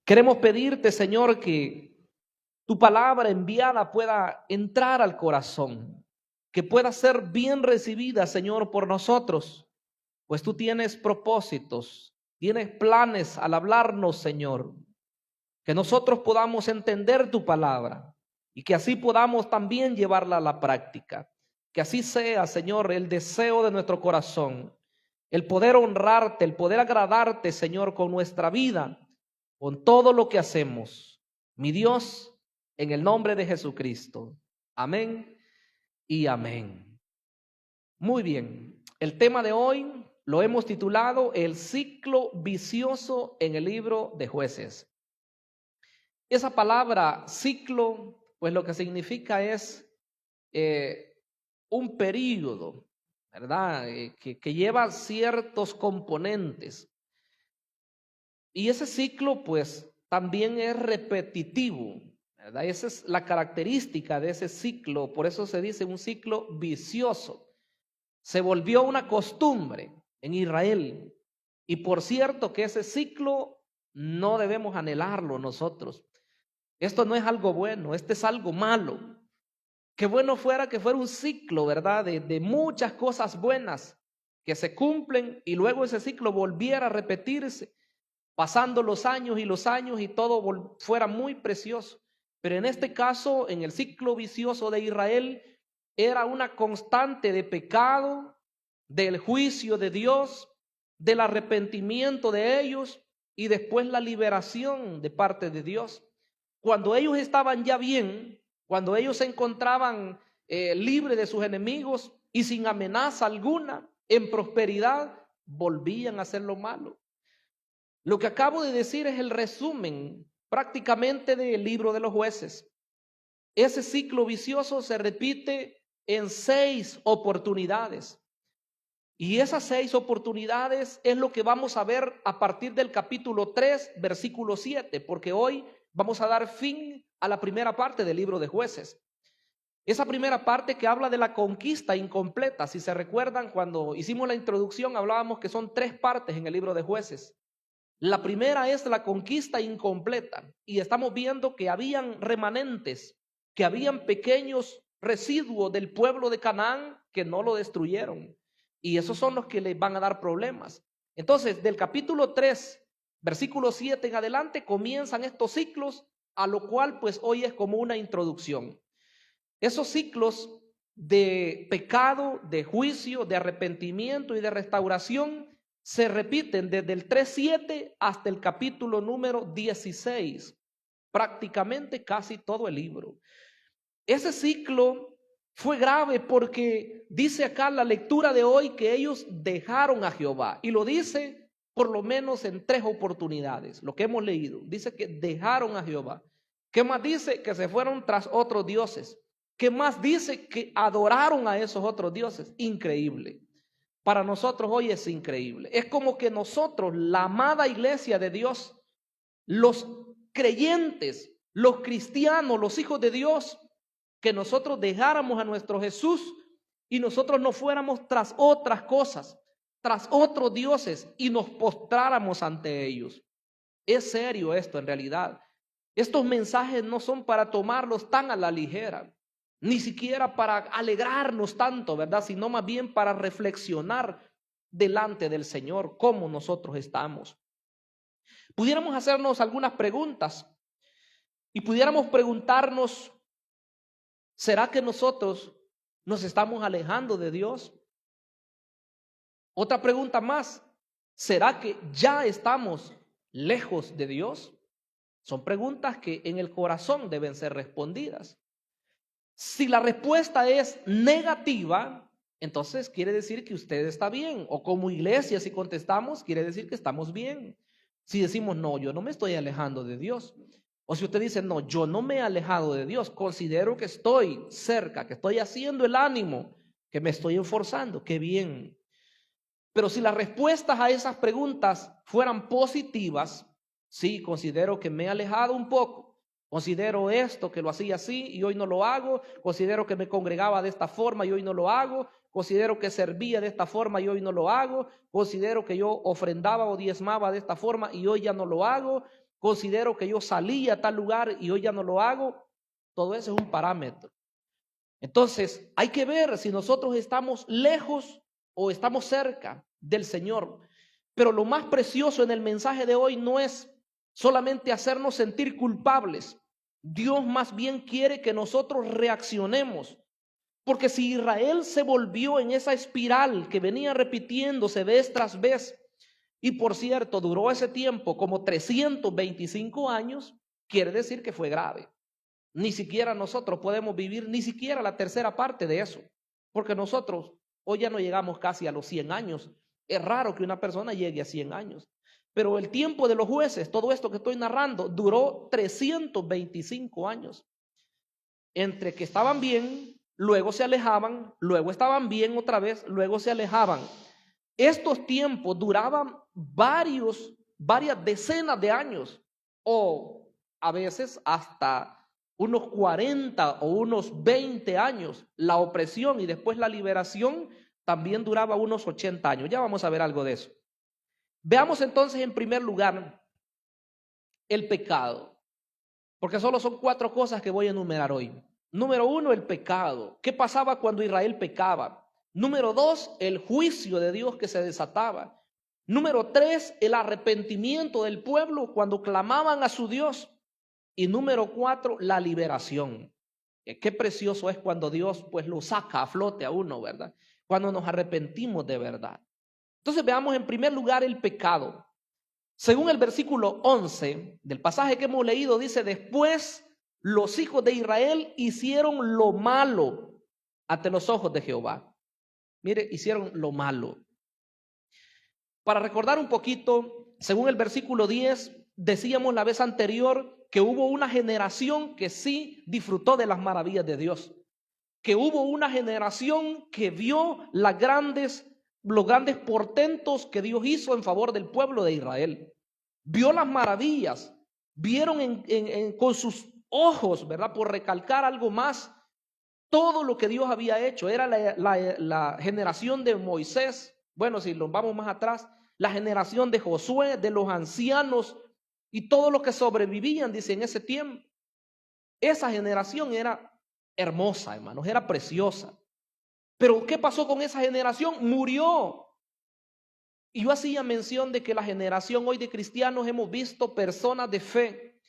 Queremos pedirte, Señor, que tu palabra enviada pueda entrar al corazón, que pueda ser bien recibida, Señor, por nosotros, pues tú tienes propósitos, tienes planes al hablarnos, Señor, que nosotros podamos entender tu palabra y que así podamos también llevarla a la práctica. Que así sea, Señor, el deseo de nuestro corazón, el poder honrarte, el poder agradarte, Señor, con nuestra vida, con todo lo que hacemos. Mi Dios, en el nombre de Jesucristo. Amén y amén. Muy bien, el tema de hoy lo hemos titulado El ciclo vicioso en el libro de Jueces. Esa palabra ciclo, pues lo que significa es un período, ¿verdad? Que lleva ciertos componentes. Y ese ciclo, pues, también es repetitivo, ¿verdad? Esa es la característica de ese ciclo, por eso se dice un ciclo vicioso. Se volvió una costumbre en Israel. Y por cierto que ese ciclo no debemos anhelarlo nosotros. Esto no es algo bueno, este es algo malo. Qué bueno fuera que fuera un ciclo, ¿verdad? De muchas cosas buenas que se cumplen y luego ese ciclo volviera a repetirse, pasando los años y todo fuera muy precioso. Pero en este caso, en el ciclo vicioso de Israel, era una constante de pecado, del juicio de Dios, del arrepentimiento de ellos y después la liberación de parte de Dios. Cuando ellos estaban ya bien, cuando ellos se encontraban libres de sus enemigos y sin amenaza alguna, en prosperidad, volvían a hacer lo malo. Lo que acabo de decir es el resumen prácticamente del libro de los Jueces. Ese ciclo vicioso se repite en 6 oportunidades. Y esas 6 oportunidades es lo que vamos a ver a partir del capítulo 3, versículo 7, porque hoy vamos a dar fin a la primera parte del libro de Jueces. Esa primera parte que habla de la conquista incompleta. Si se recuerdan, cuando hicimos la introducción hablábamos que son 3 partes en el libro de Jueces. La primera es la conquista incompleta y estamos viendo que habían remanentes, que habían pequeños residuos del pueblo de Canaán que no lo destruyeron. Y esos son los que les van a dar problemas. Entonces, del capítulo 3, versículo 7 en adelante, comienzan estos ciclos, a lo cual pues hoy es como una introducción. Esos ciclos de pecado, de juicio, de arrepentimiento y de restauración se repiten desde el 3:7 hasta el capítulo número 16, prácticamente casi todo el libro. Ese ciclo fue grave porque dice acá la lectura de hoy que ellos dejaron a Jehová, y lo dice por lo menos en 3 oportunidades, lo que hemos leído. Dice que dejaron a Jehová. ¿Qué más dice? Que se fueron tras otros dioses. ¿Qué más dice? Que adoraron a esos otros dioses. Increíble. Para nosotros hoy es increíble. Es como que nosotros, la amada iglesia de Dios, los creyentes, los cristianos, los hijos de Dios, que nosotros dejáramos a nuestro Jesús y nosotros no fuéramos tras otras cosas, tras otros dioses y nos postráramos ante ellos. Es serio esto en realidad. Estos mensajes no son para tomarlos tan a la ligera, ni siquiera para alegrarnos tanto, ¿verdad? Sino más bien para reflexionar delante del Señor cómo nosotros estamos. Pudiéramos hacernos algunas preguntas y pudiéramos preguntarnos, ¿será que nosotros nos estamos alejando de Dios? Otra pregunta más, ¿será que ya estamos lejos de Dios? Son preguntas que en el corazón deben ser respondidas. Si la respuesta es negativa, entonces quiere decir que usted está bien. O como iglesia, si contestamos, quiere decir que estamos bien. Si decimos, no, yo no me estoy alejando de Dios. O si usted dice, no, yo no me he alejado de Dios, considero que estoy cerca, que estoy haciendo el ánimo, que me estoy esforzando, qué bien. Pero si las respuestas a esas preguntas fueran positivas, sí, considero que me he alejado un poco. Considero esto que lo hacía así y hoy no lo hago. Considero que me congregaba de esta forma y hoy no lo hago. Considero que servía de esta forma y hoy no lo hago. Considero que yo ofrendaba o diezmaba de esta forma y hoy ya no lo hago. considero que yo salí a tal lugar y hoy ya no lo hago, todo eso es un parámetro. Entonces, hay que ver si nosotros estamos lejos o estamos cerca del Señor. Pero lo más precioso en el mensaje de hoy no es solamente hacernos sentir culpables. Dios más bien quiere que nosotros reaccionemos. Porque si Israel se volvió en esa espiral que venía repitiéndose vez tras vez, y por cierto, duró ese tiempo como 325 años, quiere decir que fue grave. Ni siquiera nosotros podemos vivir ni siquiera la tercera parte de eso, porque nosotros hoy ya no llegamos casi a los 100 años. Es raro que una persona llegue a 100 años, pero el tiempo de los jueces, todo esto que estoy narrando, duró 325 años. Entre que estaban bien, luego se alejaban, luego estaban bien otra vez, luego se alejaban. Estos tiempos duraban varias decenas de años, o a veces hasta unos 40 o unos 20 años. La opresión y después la liberación también duraba unos 80 años. Ya vamos a ver algo de eso. Veamos entonces en primer lugar el pecado, porque solo son 4 cosas que voy a enumerar hoy. Número 1, el pecado. ¿Qué pasaba cuando Israel pecaba? Número 2, el juicio de Dios que se desataba. Número 3, el arrepentimiento del pueblo cuando clamaban a su Dios. Y número 4, la liberación. Qué precioso es cuando Dios pues lo saca a flote a uno, ¿verdad? Cuando nos arrepentimos de verdad. Entonces veamos en primer lugar el pecado. Según el versículo 11 del pasaje que hemos leído, dice: después los hijos de Israel hicieron lo malo ante los ojos de Jehová. Mire, hicieron lo malo. Para recordar un poquito, según el versículo 10, decíamos la vez anterior que hubo una generación que sí disfrutó de las maravillas de Dios, que hubo una generación que vio los grandes portentos que Dios hizo en favor del pueblo de Israel. Vio las maravillas, vieron con sus ojos, ¿verdad? Por recalcar algo más, todo lo que Dios había hecho. Era la generación de Moisés. Bueno, si nos vamos más atrás, la generación de Josué, de los ancianos y todos los que sobrevivían, dice, en ese tiempo. Esa generación era hermosa, hermanos, era preciosa. Pero ¿qué pasó con esa generación? Murió. Y yo hacía mención de que la generación hoy de cristianos hemos visto personas de fe,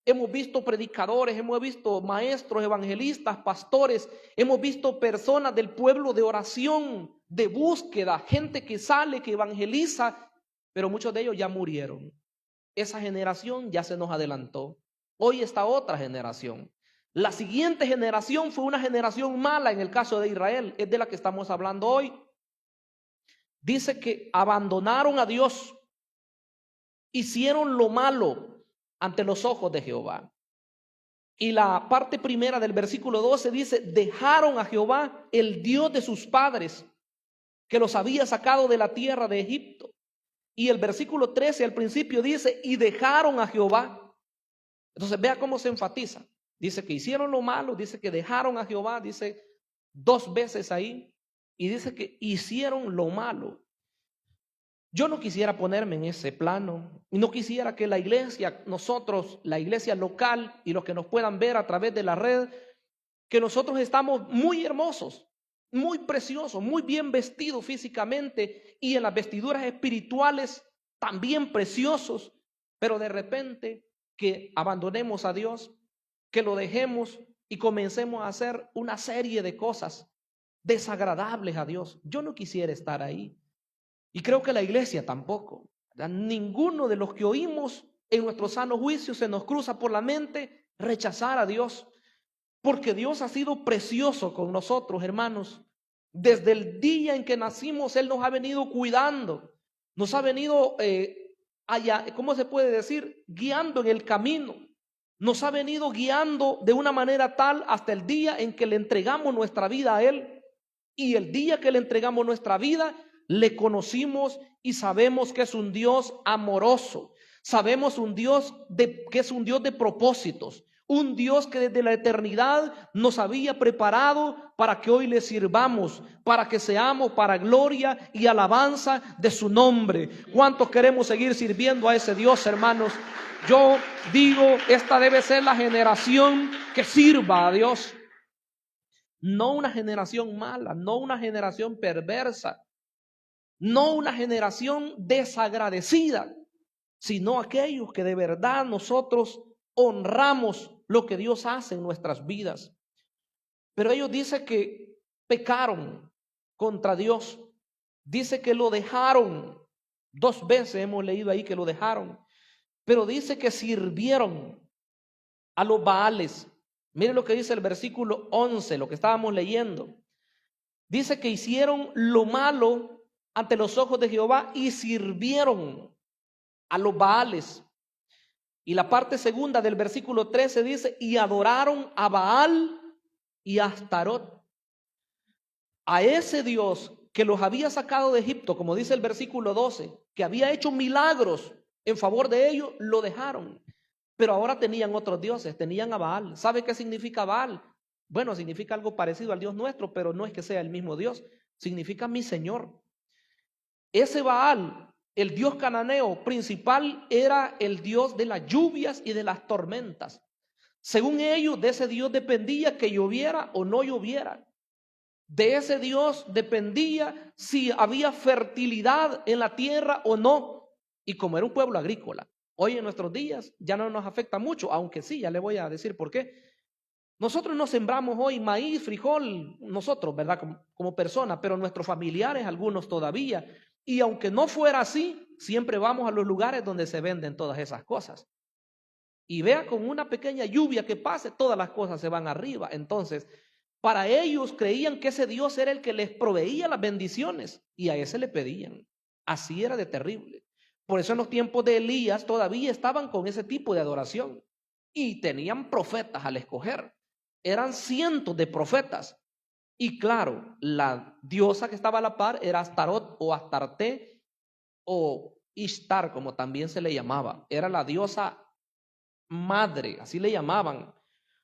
hemos visto predicadores, hemos visto maestros, evangelistas, pastores, hemos visto personas del pueblo de oración, de búsqueda, gente que sale, que evangeliza, pero muchos de ellos ya murieron. Esa generación ya se nos adelantó. Hoy está otra generación. La siguiente generación fue una generación mala en el caso de Israel, es de la que estamos hablando hoy. Dice que abandonaron a Dios, hicieron lo malo ante los ojos de Jehová. Y la parte primera del versículo 12 dice: dejaron a Jehová, el Dios de sus padres, que los había sacado de la tierra de Egipto. Y el versículo 13 al principio dice: y dejaron a Jehová. Entonces vea cómo se enfatiza. Dice que hicieron lo malo, dice que dejaron a Jehová, dice 2 veces ahí. Y dice que hicieron lo malo. Yo no quisiera ponerme en ese plano. Y no quisiera que la iglesia, nosotros, la iglesia local y los que nos puedan ver a través de la red, que nosotros estamos muy hermosos, muy preciosos, muy bien vestidos físicamente y en las vestiduras espirituales también preciosos, pero de repente que abandonemos a Dios, que lo dejemos y comencemos a hacer una serie de cosas desagradables a Dios. Yo no quisiera estar ahí. Y creo que la iglesia tampoco. Ninguno de los que oímos en nuestro sano juicio se nos cruza por la mente rechazar a Dios. Porque Dios ha sido precioso con nosotros, hermanos. Desde el día en que nacimos, Él nos ha venido cuidando. Nos ha venido, ¿cómo se puede decir? Guiando en el camino. Nos ha venido guiando de una manera tal hasta el día en que le entregamos nuestra vida a Él. Y el día que le entregamos nuestra vida, le conocimos y sabemos que es un Dios amoroso. Sabemos que es un Dios de propósitos. un Dios que desde la eternidad nos había preparado para que hoy le sirvamos, para que seamos para gloria y alabanza de su nombre. ¿Cuántos queremos seguir sirviendo a ese Dios, hermanos? Yo digo, esta debe ser la generación que sirva a Dios. No una generación mala, no una generación perversa, no una generación desagradecida, sino aquellos que de verdad nosotros honramos lo que Dios hace en nuestras vidas. Pero ellos dicen que pecaron contra Dios. Dice que lo dejaron. 2 veces hemos leído ahí que lo dejaron. Pero dice que sirvieron a los Baales. Miren lo que dice el versículo 11, lo que estábamos leyendo. Dice que hicieron lo malo ante los ojos de Jehová y sirvieron a los Baales. Y la parte segunda del versículo 13 dice, y adoraron a Baal y a Astarot. A ese Dios que los había sacado de Egipto, como dice el versículo 12, que había hecho milagros en favor de ellos, lo dejaron. Pero ahora tenían otros dioses, tenían a Baal. ¿Sabe qué significa Baal? Bueno, significa algo parecido al Dios nuestro, pero no es que sea el mismo Dios. Significa mi Señor. Ese Baal, el dios cananeo principal, era el dios de las lluvias y de las tormentas. Según ellos, de ese dios dependía que lloviera o no lloviera. De ese dios dependía si había fertilidad en la tierra o no. Y como era un pueblo agrícola, hoy en nuestros días ya no nos afecta mucho, aunque sí, ya le voy a decir por qué. Nosotros no sembramos hoy maíz, frijol, nosotros, ¿verdad? Como personas, pero nuestros familiares, algunos todavía. Y aunque no fuera así, siempre vamos a los lugares donde se venden todas esas cosas. Y vea, con una pequeña lluvia que pase, todas las cosas se van arriba. Entonces, para ellos creían que ese Dios era el que les proveía las bendiciones y a ese le pedían. Así era de terrible. Por eso en los tiempos de Elías todavía estaban con ese tipo de adoración y tenían profetas al escoger. Eran cientos de profetas. Y claro, la diosa que estaba a la par era Astarot o Astarte o Ishtar, como también se le llamaba. Era la diosa madre, así le llamaban.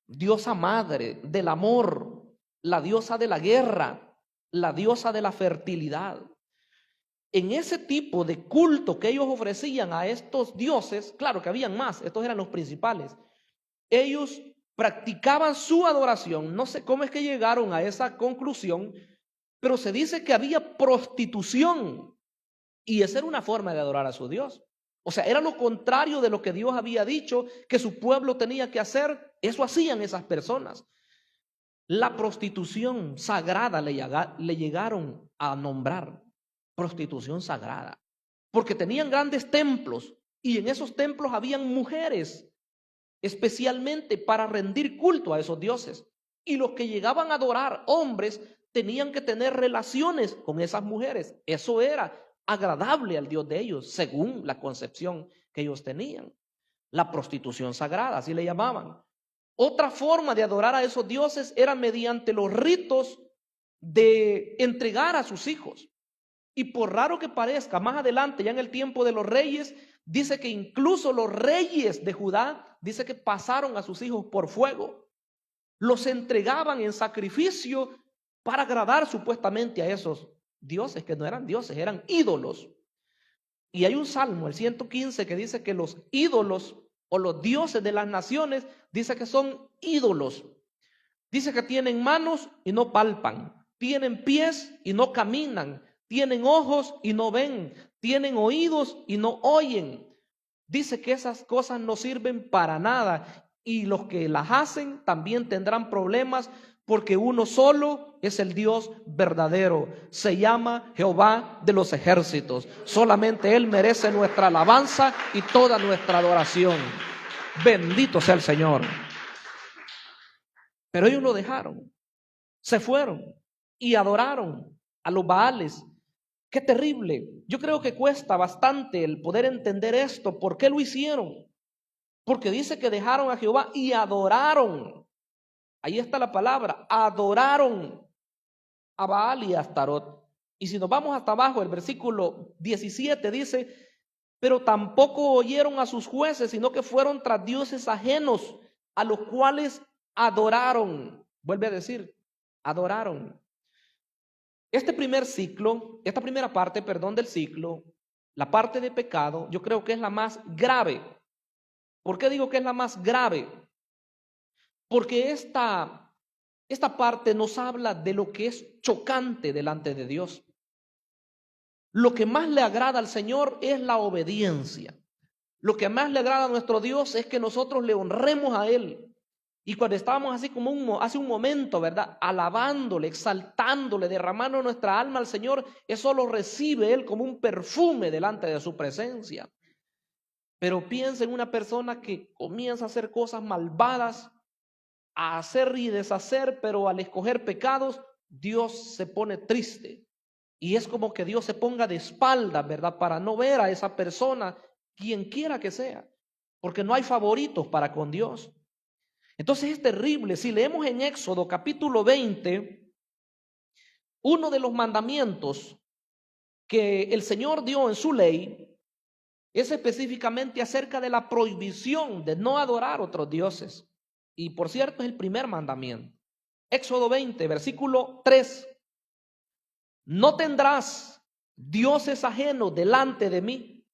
Diosa madre del amor, la diosa de la guerra, la diosa de la fertilidad. En ese tipo de culto que ellos ofrecían a estos dioses, claro que habían más, estos eran los principales, ellos practicaban su adoración. No sé cómo es que llegaron a esa conclusión, pero se dice que había prostitución y esa era una forma de adorar a su Dios. O sea, era lo contrario de lo que Dios había dicho que su pueblo tenía que hacer. Eso hacían esas personas. La prostitución sagrada le llegaron a nombrar, prostitución sagrada, porque tenían grandes templos y en esos templos habían mujeres especialmente para rendir culto a esos dioses. Y los que llegaban a adorar, hombres, tenían que tener relaciones con esas mujeres. Eso era agradable al Dios de ellos, según la concepción que ellos tenían. La prostitución sagrada, así le llamaban. Otra forma de adorar a esos dioses era mediante los ritos de entregar a sus hijos. Y por raro que parezca, más adelante, ya en el tiempo de los reyes, dice que incluso los reyes de Judá, dice que pasaron a sus hijos por fuego. Los entregaban en sacrificio para agradar supuestamente a esos dioses, que no eran dioses, eran ídolos. Y hay un salmo, el 115, que dice que los ídolos o los dioses de las naciones, dice que son ídolos. Dice que tienen manos y no palpan, tienen pies y no caminan, tienen ojos y no ven, tienen oídos y no oyen. Dice que esas cosas no sirven para nada y los que las hacen también tendrán problemas porque uno solo es el Dios verdadero. Se llama Jehová de los ejércitos. Solamente Él merece nuestra alabanza y toda nuestra adoración. Bendito sea el Señor. Pero ellos lo dejaron, se fueron y adoraron a los Baales. Qué terrible. Yo creo que cuesta bastante el poder entender esto. ¿Por qué lo hicieron? Porque dice que dejaron a Jehová y adoraron. Ahí está la palabra, adoraron a Baal y a Astarot. Y si nos vamos hasta abajo, el versículo 17 dice, pero tampoco oyeron a sus jueces, sino que fueron tras dioses ajenos a los cuales adoraron. Vuelve a decir, adoraron. Este primer ciclo, esta primera parte, perdón, del ciclo, la parte de pecado, yo creo que es la más grave. ¿Por qué digo que es la más grave? Porque esta parte nos habla de lo que es chocante delante de Dios. Lo que más le agrada al Señor es la obediencia. Lo que más le agrada a nuestro Dios es que nosotros le honremos a Él. Y cuando estábamos así como hace un momento, ¿verdad? Alabándole, exaltándole, derramando nuestra alma al Señor, eso lo recibe Él como un perfume delante de su presencia. Pero piensa en una persona que comienza a hacer cosas malvadas, a hacer y deshacer, pero al escoger pecados, Dios se pone triste. Y es como que Dios se ponga de espaldas, ¿verdad? Para no ver a esa persona, quien quiera que sea, porque no hay favoritos para con Dios. Entonces es terrible. Si leemos en Éxodo capítulo 20, uno de los mandamientos que el Señor dio en su ley es específicamente acerca de la prohibición de no adorar otros dioses. Y por cierto es el primer mandamiento. Éxodo 20, versículo 3. No tendrás dioses ajenos delante de mí.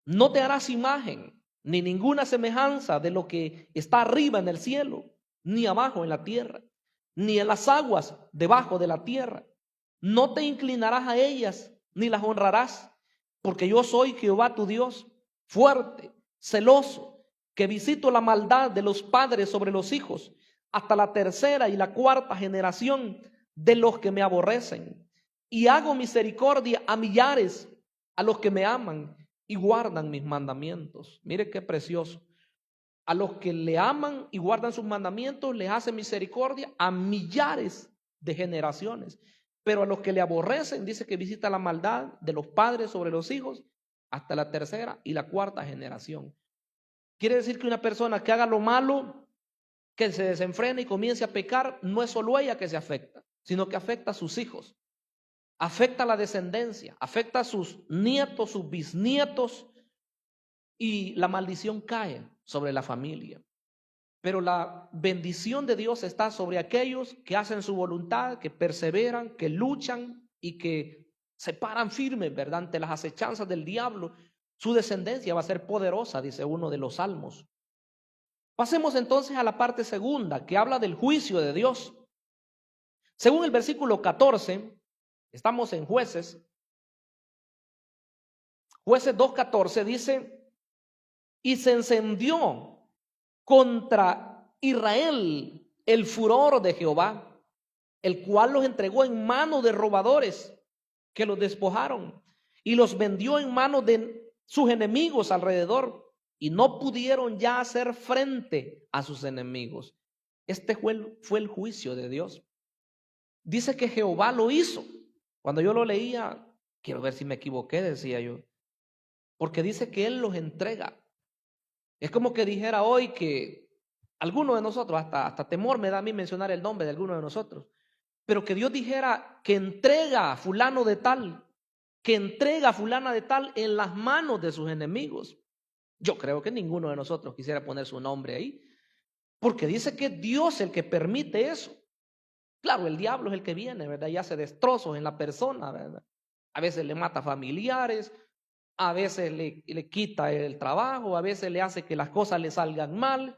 No te harás imagen ni ninguna semejanza de lo que está arriba en el cielo, ni abajo en la tierra, ni en las aguas debajo de la tierra. No te inclinarás a ellas, ni las honrarás, porque yo soy Jehová tu Dios, fuerte, celoso, que visito la maldad de los padres sobre los hijos, hasta la tercera y la cuarta generación de los que me aborrecen. Y hago misericordia a millares, a los que me aman y guardan mis mandamientos. Mire qué precioso. A los que le aman y guardan sus mandamientos, les hace misericordia a millares de generaciones. Pero a los que le aborrecen, dice que visita la maldad de los padres sobre los hijos hasta la tercera y la cuarta generación. Quiere decir que una persona que haga lo malo, que se desenfrene y comience a pecar, no es solo ella que se afecta, sino que afecta a sus hijos, afecta a la descendencia, afecta a sus nietos, sus bisnietos, y la maldición cae sobre la familia. Pero la bendición de Dios está sobre aquellos que hacen su voluntad, que perseveran, que luchan y que se paran firmes, ¿verdad? Ante las acechanzas del diablo. Su descendencia va a ser poderosa, dice uno de los salmos. Pasemos entonces a la parte segunda, que habla del juicio de Dios. Según el versículo 14, estamos en Jueces. Jueces 2:14 dice: y se encendió contra Israel el furor de Jehová, el cual los entregó en manos de robadores que los despojaron y los vendió en manos de sus enemigos alrededor, y no pudieron ya hacer frente a sus enemigos. Este fue el juicio de Dios. Dice que Jehová lo hizo. Cuando yo lo leía, quiero ver si me equivoqué, decía yo, porque dice que Él los entrega. Es como que dijera hoy que alguno de nosotros, hasta temor me da a mí mencionar el nombre de alguno de nosotros, pero que Dios dijera que entrega a fulano de tal, que entrega a fulana de tal en las manos de sus enemigos. Yo creo que ninguno de nosotros quisiera poner su nombre ahí, porque dice que Dios es el que permite eso. Claro, el diablo es el que viene, ¿verdad? Y hace destrozos en la persona, ¿verdad? A veces le mata familiares, a veces le quita el trabajo, a veces le hace que las cosas le salgan mal,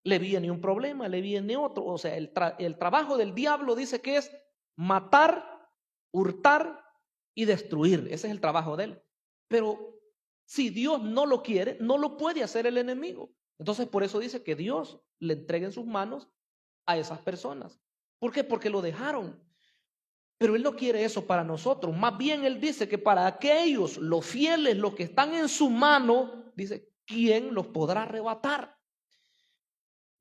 le viene un problema, le viene otro. O sea, el trabajo del diablo dice que es matar, hurtar y destruir. Ese es el trabajo de él. Pero si Dios no lo quiere, no lo puede hacer el enemigo. Entonces por eso dice que Dios le entregue en sus manos a esas personas. ¿Por qué? Porque lo dejaron. Pero Él no quiere eso para nosotros. Más bien Él dice que para aquellos, los fieles, los que están en su mano, dice, ¿quién los podrá arrebatar?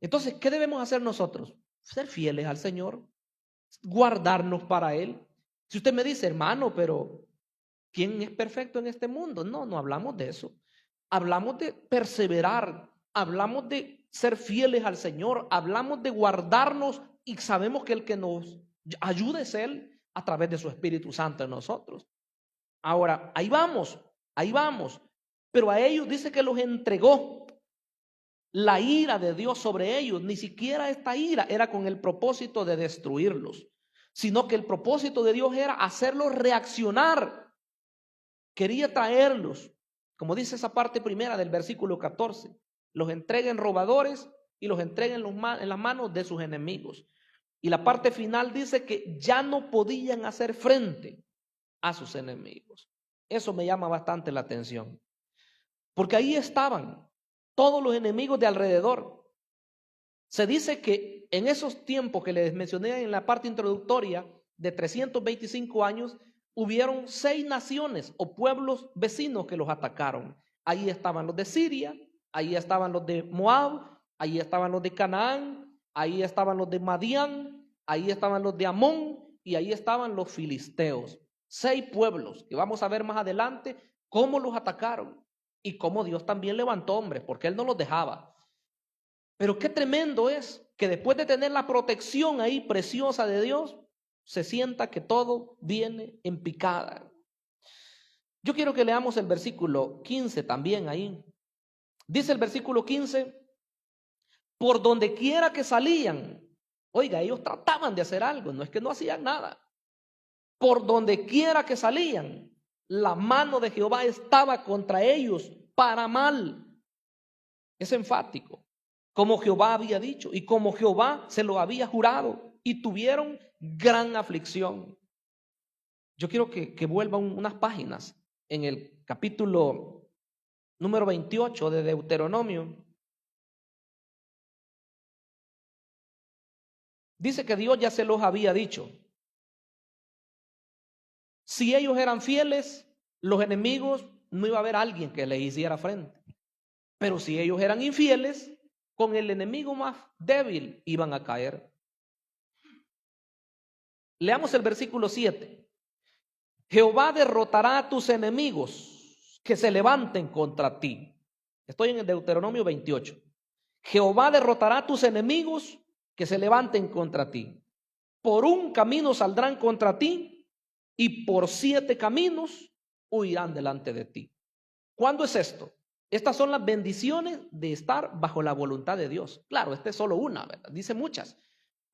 Entonces, ¿qué debemos hacer nosotros? Ser fieles al Señor, guardarnos para Él. Si usted me dice, hermano, pero ¿quién es perfecto en este mundo? No, no hablamos de eso. Hablamos de perseverar, hablamos de ser fieles al Señor, hablamos de guardarnos, y sabemos que el que nos ayuda es Él a través de su Espíritu Santo en nosotros. Ahora, ahí vamos, pero a ellos dice que los entregó. la ira de Dios sobre ellos. Ni siquiera esta ira era con el propósito de destruirlos, sino que el propósito de Dios era hacerlos reaccionar. Quería traerlos, como dice esa parte primera del versículo 14, los entreguen robadores y los entreguen en las manos de sus enemigos. Y la parte final dice que ya no podían hacer frente a sus enemigos. Eso me llama bastante la atención, porque ahí estaban todos los enemigos de alrededor. Se dice que en esos tiempos que les mencioné en la parte introductoria de 325 años, hubieron 6 naciones o pueblos vecinos que los atacaron. Ahí estaban los de Siria, ahí estaban los de Moab, ahí estaban los de Canaán, ahí estaban los de Madián, ahí estaban los de Amón y ahí estaban los filisteos. 6 pueblos que vamos a ver más adelante cómo los atacaron y cómo Dios también levantó hombres, porque Él no los dejaba. Pero qué tremendo es que después de tener la protección ahí preciosa de Dios, se sienta que todo viene en picada. Yo quiero que leamos el versículo 15 también ahí. Dice el versículo 15, por donde quiera que salían, oiga, ellos trataban de hacer algo, no es que no hacían nada. Por donde quiera que salían, la mano de Jehová estaba contra ellos para mal. Es enfático, como Jehová había dicho y como Jehová se lo había jurado, y tuvieron gran aflicción. Yo quiero que vuelvan unas páginas en el capítulo número 28 de Deuteronomio. Dice que Dios ya se los había dicho. Si ellos eran fieles, los enemigos, no iba a haber alguien que les hiciera frente. Pero si ellos eran infieles, con el enemigo más débil iban a caer. Leamos el versículo 7. Jehová derrotará a tus enemigos que se levanten contra ti. Estoy en el Deuteronomio 28. Jehová derrotará a tus enemigos que se levanten contra ti. Por un camino saldrán contra ti y por 7 caminos huirán delante de ti. ¿Cuándo es esto? Estas son las bendiciones de estar bajo la voluntad de Dios. Claro, esta es solo una, ¿verdad? Dice muchas.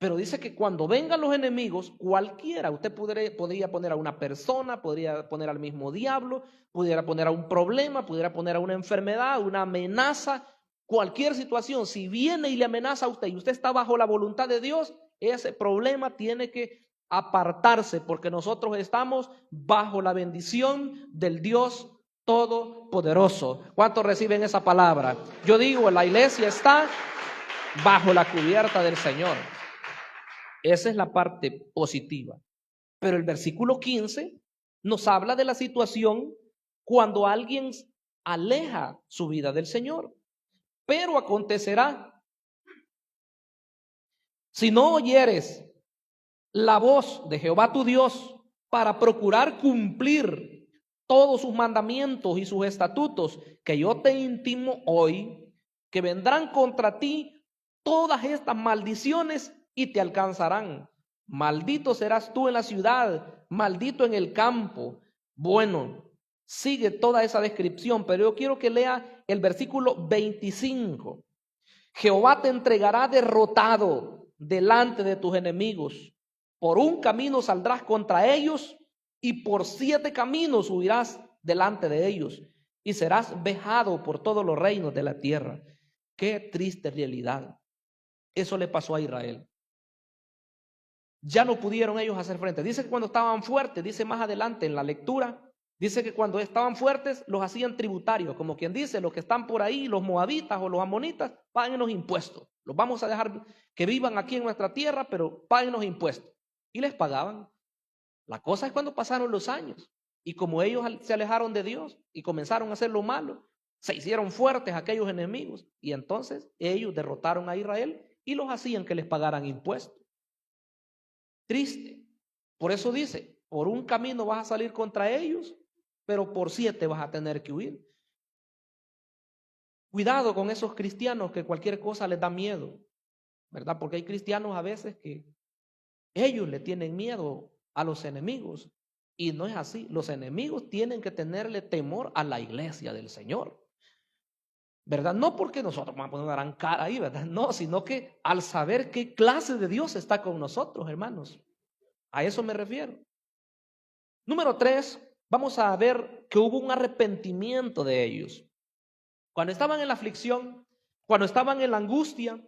Pero dice que cuando vengan los enemigos, cualquiera, usted podría poner a una persona, podría poner al mismo diablo, pudiera poner a un problema, pudiera poner a una enfermedad, una amenaza, cualquier situación. Si viene y le amenaza a usted y usted está bajo la voluntad de Dios, ese problema tiene que apartarse, porque nosotros estamos bajo la bendición del Dios Todopoderoso. ¿Cuántos reciben esa palabra? Yo digo, la iglesia está bajo la cubierta del Señor. Esa es la parte positiva. Pero el versículo 15 nos habla de la situación cuando alguien aleja su vida del Señor. Pero acontecerá, si no oyeres la voz de Jehová tu Dios para procurar cumplir todos sus mandamientos y sus estatutos que yo te intimo hoy, que vendrán contra ti todas estas maldiciones y te alcanzarán. Maldito serás tú en la ciudad, maldito en el campo. Bueno, sigue toda esa descripción, pero yo quiero que lea el versículo 25. Jehová te entregará derrotado delante de tus enemigos. Por un camino saldrás contra ellos y por 7 caminos huirás delante de ellos y serás vejado por todos los reinos de la tierra. Qué triste realidad. Eso le pasó a Israel. Ya no pudieron ellos hacer frente. Dice que cuando estaban fuertes, dice más adelante en la lectura, dice que cuando estaban fuertes los hacían tributarios, como quien dice, los que están por ahí, los moabitas o los amonitas, paguen los impuestos. Los vamos a dejar que vivan aquí en nuestra tierra, pero paguen los impuestos. Y les pagaban. La cosa es cuando pasaron los años y como ellos se alejaron de Dios y comenzaron a hacer lo malo, se hicieron fuertes aquellos enemigos y entonces ellos derrotaron a Israel y los hacían que les pagaran impuestos. Triste. Por eso dice, por un camino vas a salir contra ellos, pero por 7 vas a tener que huir. Cuidado con esos cristianos que cualquier cosa les da miedo, ¿verdad? Porque hay cristianos a veces que ellos le tienen miedo a los enemigos y no es así. Los enemigos tienen que tenerle temor a la iglesia del Señor. ¿verdad? No porque nosotros vamos a poner una gran cara ahí, ¿verdad? No, sino que al saber qué clase de Dios está con nosotros, hermanos. A eso me refiero. Número 3, vamos a ver que hubo un arrepentimiento de ellos. Cuando estaban en la aflicción, cuando estaban en la angustia,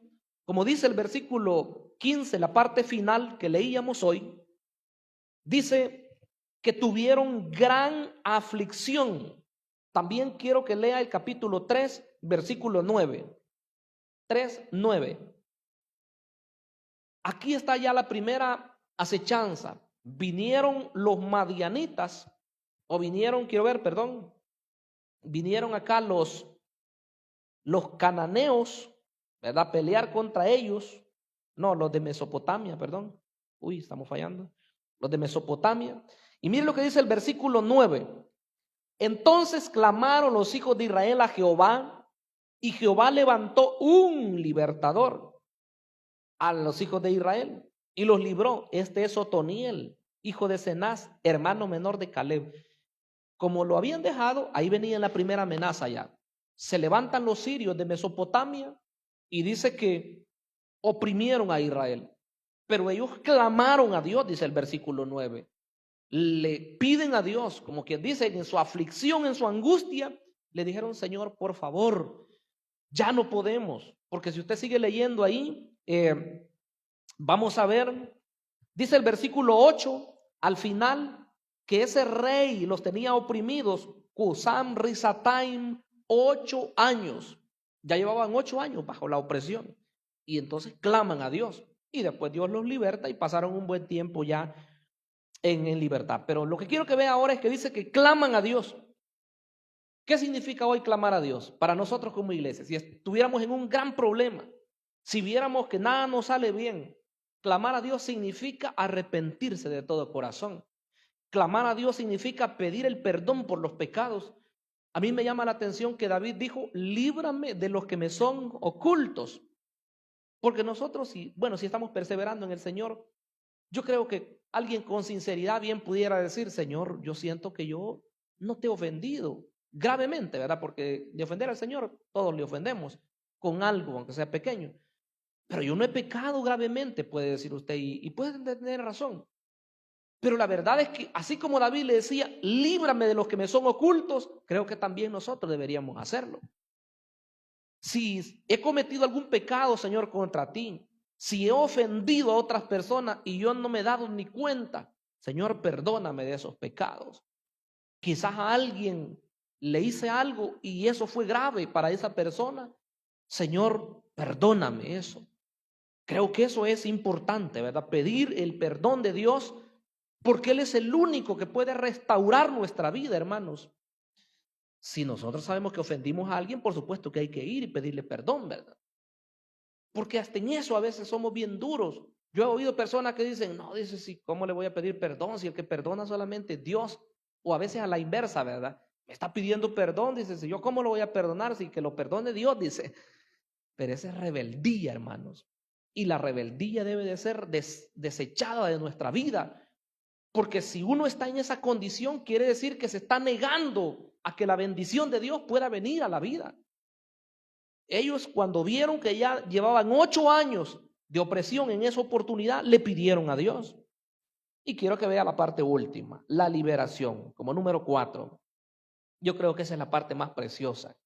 como dice el versículo 15, la parte final que leíamos hoy, dice que tuvieron gran aflicción. También quiero que lea el capítulo 3, versículo 9. 3:9. Aquí está ya la primera acechanza. Vinieron los madianitas, o vinieron, quiero ver, perdón, vinieron acá los cananeos, ¿verdad? A pelear contra ellos. No, los de Mesopotamia, perdón. Uy, estamos fallando. Los de Mesopotamia. Y miren lo que dice el versículo 9. Entonces clamaron los hijos de Israel a Jehová, y Jehová levantó un libertador a los hijos de Israel y los libró. Este es Otoniel, hijo de Cenaz, hermano menor de Caleb. Como lo habían dejado, ahí venía la primera amenaza ya. Se levantan los sirios de Mesopotamia y dice que oprimieron a Israel. Pero ellos clamaron a Dios, dice el versículo 9. Le piden a Dios, como quien dice, en su aflicción, en su angustia, le dijeron: Señor, por favor, ya no podemos. Porque si usted sigue leyendo ahí, vamos a ver, dice el versículo 8, al final, que ese rey los tenía oprimidos, Cusam Risataim, 8 años. Ya llevaban 8 años bajo la opresión. Y entonces claman a Dios. Y después Dios los liberta y pasaron un buen tiempo ya en libertad. Pero lo que quiero que vea ahora es que dice que claman a Dios. ¿Qué significa hoy clamar a Dios para nosotros como iglesia? Si estuviéramos en un gran problema, si viéramos que nada nos sale bien, clamar a Dios significa arrepentirse de todo corazón. Clamar a Dios significa pedir el perdón por los pecados. A mí me llama la atención que David dijo: líbrame de los que me son ocultos. Porque nosotros, si estamos perseverando en el Señor, yo creo que alguien con sinceridad bien pudiera decir: Señor, yo siento que yo no te he ofendido gravemente, ¿verdad? Porque de ofender al Señor, todos le ofendemos con algo, aunque sea pequeño. Pero yo no he pecado gravemente, puede decir usted, y puede tener razón. Pero la verdad es que así como David le decía: líbrame de los que me son ocultos, creo que también nosotros deberíamos hacerlo. Si he cometido algún pecado, Señor, contra ti, si he ofendido a otras personas y yo no me he dado ni cuenta, Señor, perdóname de esos pecados. Quizás a alguien le hice algo y eso fue grave para esa persona. Señor, perdóname eso. Creo que eso es importante, ¿verdad? Pedir el perdón de Dios, porque Él es el único que puede restaurar nuestra vida, hermanos. Si nosotros sabemos que ofendimos a alguien, por supuesto que hay que ir y pedirle perdón, ¿verdad? Porque hasta en eso a veces somos bien duros. Yo he oído personas que dicen: no, dice, sí, ¿cómo le voy a pedir perdón si el que perdona solamente es Dios? O a veces a la inversa, ¿verdad? Me está pidiendo perdón, dice, si yo cómo lo voy a perdonar si que lo perdone Dios, dice. Pero esa es rebeldía, hermanos. Y la rebeldía debe de ser desechada de nuestra vida. Porque si uno está en esa condición, quiere decir que se está negando a que la bendición de Dios pueda venir a la vida. Ellos, cuando vieron que ya llevaban 8 años de opresión en esa oportunidad, le pidieron a Dios. Y quiero que vea la parte última, la liberación, como número 4. Yo creo que esa es la parte más preciosa.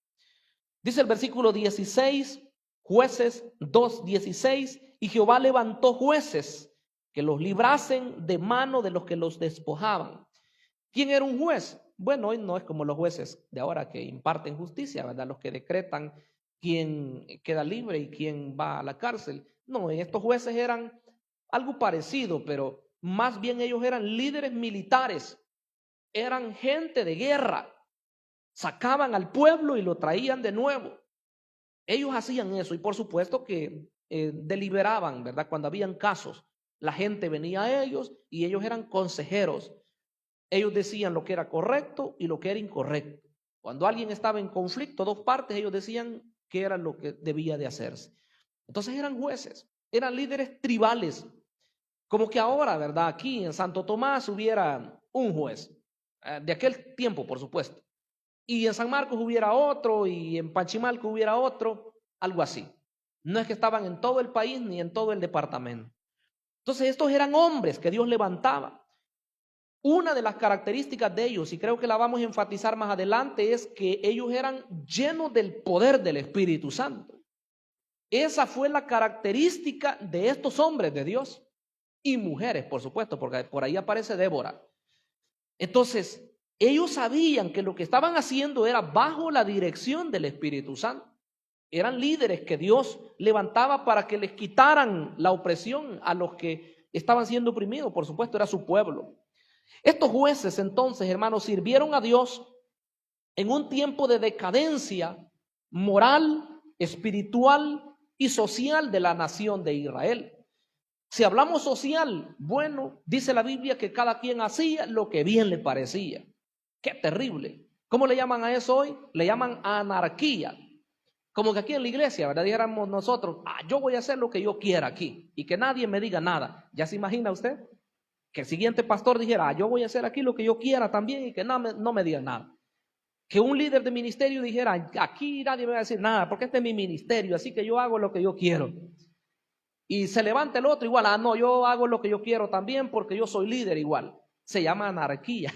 Dice el versículo 16, Jueces 2:16, y Jehová levantó jueces que los librasen de mano de los que los despojaban. ¿Quién era un juez? Bueno, hoy no es como los jueces de ahora que imparten justicia, ¿verdad? Los que decretan quién queda libre y quién va a la cárcel. No, estos jueces eran algo parecido, pero más bien ellos eran líderes militares, eran gente de guerra, sacaban al pueblo y lo traían de nuevo. Ellos hacían eso y por supuesto que deliberaban, ¿verdad? Cuando habían casos, la gente venía a ellos y ellos eran consejeros. Ellos decían lo que era correcto y lo que era incorrecto. Cuando alguien estaba en conflicto, dos partes, ellos decían qué era lo que debía de hacerse. Entonces eran jueces, eran líderes tribales. Como que ahora, ¿verdad? Aquí en Santo Tomás hubiera un juez, de aquel tiempo, por supuesto. y en San Marcos hubiera otro, y en Panchimalco hubiera otro, algo así. No es que estaban en todo el país ni en todo el departamento. Entonces estos eran hombres que Dios levantaba. Una de las características de ellos, y creo que la vamos a enfatizar más adelante, es que ellos eran llenos del poder del Espíritu Santo. Esa fue la característica de estos hombres de Dios y mujeres, por supuesto, porque por ahí aparece Débora. Entonces, ellos sabían que lo que estaban haciendo era bajo la dirección del Espíritu Santo. Eran líderes que Dios levantaba para que les quitaran la opresión a los que estaban siendo oprimidos. Por supuesto, era su pueblo. Estos jueces, entonces, hermanos, sirvieron a Dios en un tiempo de decadencia moral, espiritual y social de la nación de Israel. Si hablamos social, bueno, dice la Biblia que cada quien hacía lo que bien le parecía. ¡Qué terrible! ¿Cómo le llaman a eso hoy? Le llaman anarquía. Como que aquí en la iglesia, ¿verdad? Dijéramos nosotros, yo voy a hacer lo que yo quiera aquí y que nadie me diga nada. ¿Ya se imagina usted? Que el siguiente pastor dijera, yo voy a hacer aquí lo que yo quiera también y que no me digan nada. Que un líder de ministerio dijera, aquí nadie me va a decir nada porque este es mi ministerio, así que yo hago lo que yo quiero. Y se levanta el otro igual, no, yo hago lo que yo quiero también porque yo soy líder igual. Se llama anarquía.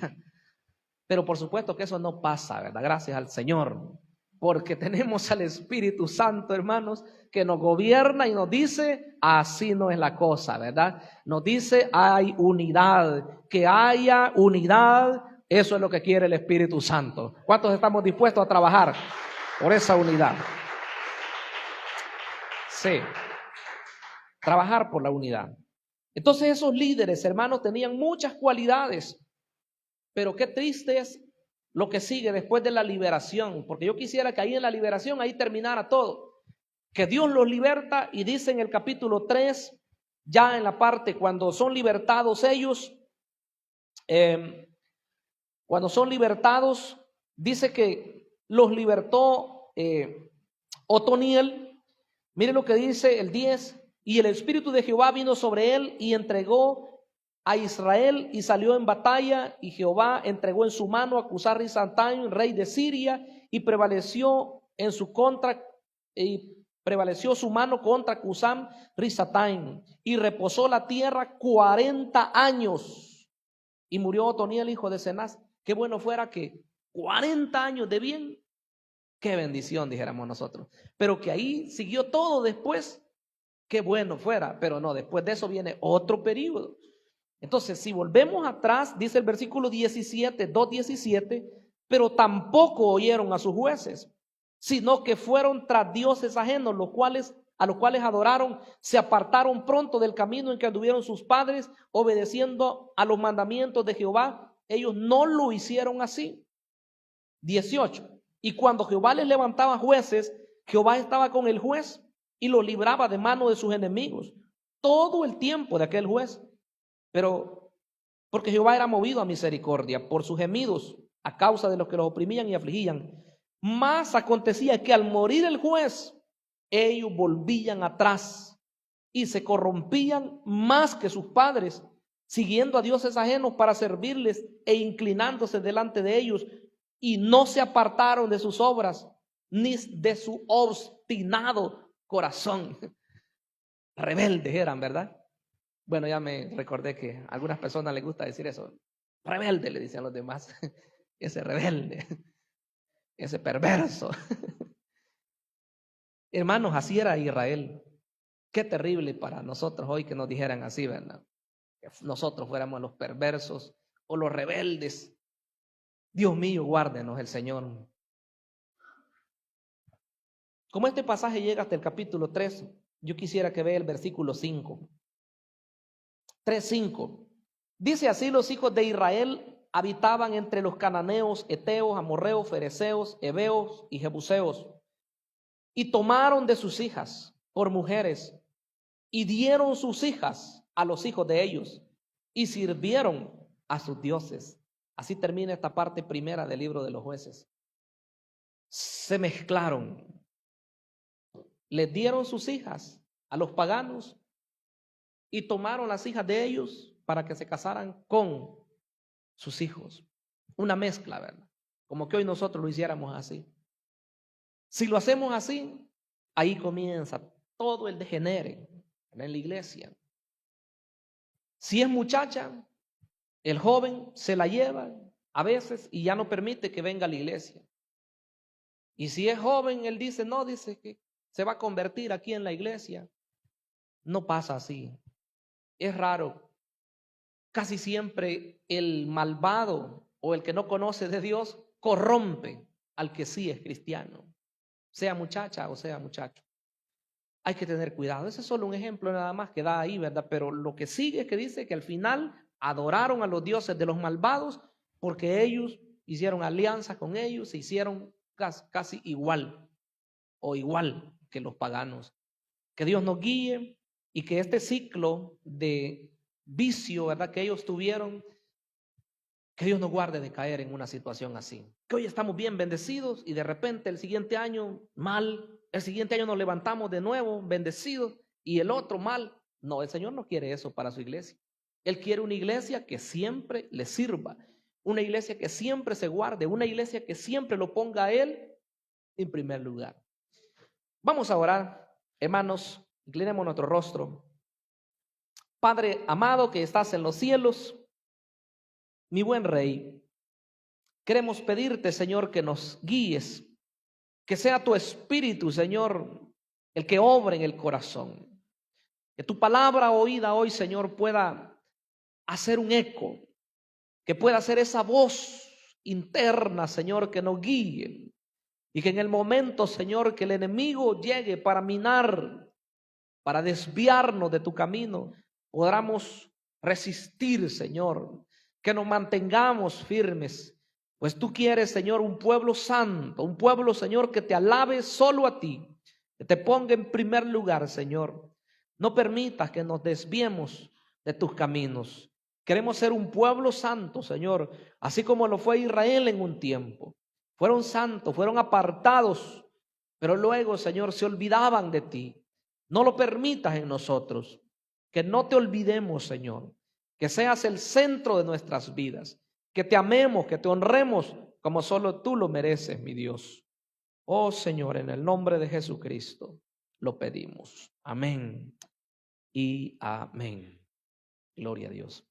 Pero por supuesto que eso no pasa, ¿verdad? Gracias al Señor. Porque tenemos al Espíritu Santo, hermanos, que nos gobierna y nos dice, así no es la cosa, ¿verdad? Nos dice, hay unidad, que haya unidad, eso es lo que quiere el Espíritu Santo. ¿Cuántos estamos dispuestos a trabajar por esa unidad? Sí, trabajar por la unidad. Entonces esos líderes, hermanos, tenían muchas cualidades, pero qué triste es lo que sigue después de la liberación, porque yo quisiera que ahí en la liberación, ahí terminara todo, que Dios los liberta y dice en el capítulo 3, ya en la parte cuando son libertados ellos, dice que los libertó Otoniel. Mire lo que dice el 10, y el Espíritu de Jehová vino sobre él y entregó a Israel y salió en batalla, y Jehová entregó en su mano a Cusar-Risataim, rey de Siria, y prevaleció su mano contra Cusam-Risataim, y reposó la tierra 40 años, y murió Otoniel, hijo de Cenaz. Qué bueno fuera que 40 años de bien, qué bendición, dijéramos nosotros, pero que ahí siguió todo después, qué bueno fuera, pero no, después de eso viene otro periodo. Entonces, si volvemos atrás, dice el versículo 17, 2:17, pero tampoco oyeron a sus jueces, sino que fueron tras dioses ajenos, a los cuales adoraron, se apartaron pronto del camino en que anduvieron sus padres, obedeciendo a los mandamientos de Jehová. Ellos no lo hicieron así. 18, y cuando Jehová les levantaba jueces, Jehová estaba con el juez y lo libraba de mano de sus enemigos todo el tiempo de aquel juez. Pero porque Jehová era movido a misericordia por sus gemidos a causa de los que los oprimían y afligían. Mas acontecía que al morir el juez, ellos volvían atrás y se corrompían más que sus padres, siguiendo a dioses ajenos para servirles e inclinándose delante de ellos, y no se apartaron de sus obras ni de su obstinado corazón. Rebeldes eran, ¿verdad? Bueno, ya me recordé que a algunas personas les gusta decir eso. Rebelde, le dicen los demás. Ese rebelde, ese perverso. Hermanos, así era Israel. Qué terrible para nosotros hoy que nos dijeran así, ¿verdad? Que nosotros fuéramos los perversos o los rebeldes. Dios mío, guárdenos el Señor. Como este pasaje llega hasta el capítulo 3, yo quisiera que vea el versículo 5. 3:5. Dice así: los hijos de Israel habitaban entre los cananeos, heteos, amorreos, fereceos, heveos y jebuseos, y tomaron de sus hijas por mujeres, y dieron sus hijas a los hijos de ellos, y sirvieron a sus dioses. Así termina esta parte primera del libro de los jueces. Se mezclaron, les dieron sus hijas a los paganos y tomaron las hijas de ellos para que se casaran con sus hijos. Una mezcla, ¿verdad? como que hoy nosotros lo hiciéramos así. Si lo hacemos así, ahí comienza todo el degenere en la iglesia. Si es muchacha, el joven se la lleva a veces y ya no permite que venga a la iglesia. Y si es joven, él dice, no, dice que se va a convertir aquí en la iglesia. No pasa así. Es raro. Casi siempre el malvado o el que no conoce de Dios corrompe al que sí es cristiano, sea muchacha o sea muchacho. Hay que tener cuidado. Ese es solo un ejemplo nada más que da ahí, ¿verdad? Pero lo que sigue es que dice que al final adoraron a los dioses de los malvados porque ellos hicieron alianza con ellos, se hicieron casi igual o igual que los paganos. Que Dios nos guíe y que este ciclo de vicio, ¿verdad?, que ellos tuvieron, que Dios nos guarde de caer en una situación así. Que hoy estamos bien bendecidos y de repente el siguiente año mal, el siguiente año nos levantamos de nuevo bendecidos y el otro mal. No, el Señor no quiere eso para su iglesia. Él quiere una iglesia que siempre le sirva, una iglesia que siempre se guarde, una iglesia que siempre lo ponga a Él en primer lugar. Vamos a orar, hermanos, inclinemos nuestro rostro. Padre amado que estás en los cielos, mi buen Rey, queremos pedirte, Señor, que nos guíes, que sea tu Espíritu, Señor, el que obre en el corazón. Que tu palabra oída hoy, Señor, pueda hacer un eco, que pueda ser esa voz interna, Señor, que nos guíe. Y que en el momento, Señor, que el enemigo llegue para minar, para desviarnos de tu camino, podamos resistir, Señor, que nos mantengamos firmes, pues tú quieres, Señor, un pueblo santo, un pueblo, Señor, que te alabe solo a ti, que te ponga en primer lugar, Señor. No permitas que nos desviemos de tus caminos. Queremos ser un pueblo santo, Señor, así como lo fue Israel en un tiempo. Fueron santos, fueron apartados, pero luego, Señor, se olvidaban de ti. No lo permitas en nosotros, que no te olvidemos, Señor, que seas el centro de nuestras vidas, que te amemos, que te honremos como solo tú lo mereces, mi Dios. Oh Señor, en el nombre de Jesucristo lo pedimos. Amén y amén. Gloria a Dios.